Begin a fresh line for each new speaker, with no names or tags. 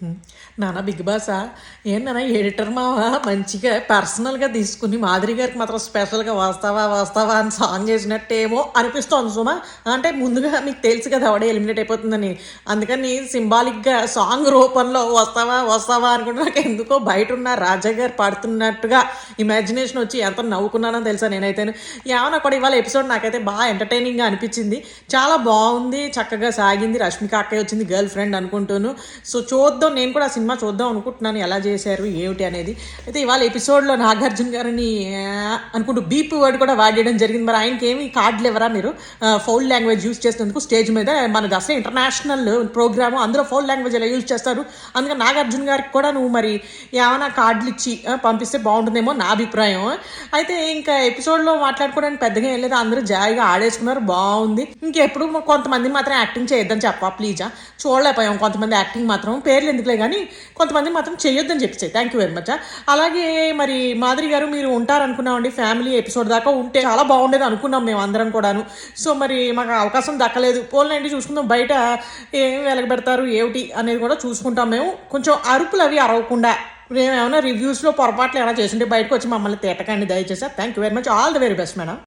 హ్మ్. నాన్న బిగ్ బాసా? ఏం నాన్న ఎడిటర్ మావా మంచిగా పర్సనల్‌గా తీసుకుని మాధురి గారికి మాత్రం స్పెషల్‌గా వస్తావా, వస్తావా అని సాంగ్ ఏసినట్టేమో అనిపిస్తోంది సుమా. అంటే ముందుగా మీకు తెలుసు కదా! ఆవిడ ఎలిమినేట్ అయిపోతుందని. అందుకని సింబాలిక్‌గా సాంగ్ రూపంలో వస్తావా, వస్తావా అనుకుంటే నాకెందుకో బయటున్న రాజా గారు పాడుతున్నట్టుగా ఇమాజినేషన్ వచ్చి ఎంత నవ్వుకున్నానో తెలుసా నేనైతేను. ఏమన్నా కూడా ఇవాళ ఎపిసోడ్ నాకైతే బాగా ఎంటర్‌టైనింగ్‌గా అనిపించింది. చాలా బావుంది. చక్కగా సాగింది. రష్మిక అక్కయ్య వచ్చింది గర్ల్ ఫ్రెండ్ అనుకుంటూను. సో, చూద్దాం నేను కూడా ఆ సినిమా చూద్దాం అనుకుంటున్నాను. ఎలా చేశారు? ఏమిటి అనేది. అయితే ఇవాళ ఎపిసోడ్‌లో నాగార్జున గారిని అనుకుంటూ బీప్ వర్డ్ కూడా వాడేయడం జరిగింది. మరి ఆయనకేమి కార్డులు ఇవ్వరా మీరు? ఫౌల్ లాంగ్వేజ్ యూజ్ చేసినందుకు స్టేజ్ మీద మనది అసలే ఇంటర్నేషనల్ ప్రోగ్రాము. అందులో ఫౌల్ లాంగ్వేజ్ ఎలా యూజ్ చేస్తారు? అందుకని నాగార్జున గారికి కూడా నువ్వు మరి ఏమైనా కార్డులు ఇచ్చి పంపిస్తే బాగుంటుందేమో నా అభిప్రాయం. అయితే ఇంకా ఎపిసోడ్‌లో మాట్లాడుకోవడానికి పెద్దగా ఏం లేదు. అందరూ జాయిగా ఆడేసుకున్నారు. బాగుంది. ఇంకెప్పుడు కొంతమంది మాత్రం యాక్టింగ్ చేయొద్దని చెప్పా ప్లీజా. చూడలేకపోయాం కొంతమంది యాక్టింగ్ మాత్రం. పేర్లు ఎందుకులే కానీ కొంతమంది మాత్రం చేయొద్దని చెప్పేసి థ్యాంక్ యూ వెరీ మచ్. అలాగే మరి మాధురి గారు మీరు ఉంటారనుకున్నామండి ఫ్యామిలీ ఎపిసోడ్ దాకా ఉంటే చాలా బాగుండేది అనుకున్నాం మేము అందరం కూడాను. సో మరి మాకు అవకాశం దక్కలేదు. పోలండి చూసుకుందాం బయట ఏం వెలగబెడతారు ఏమిటి అనేది కూడా చూసుకుంటాం మేము. కొంచెం అరుపులు అవి అరవకుండా మేమేమైనా రివ్యూస్లో పొరపాట్లు ఏమైనా చేస్తుంటే బయటకు వచ్చి మమ్మల్ని తిట్టకండి దయచేసి. Thank you very much. All the very best madam.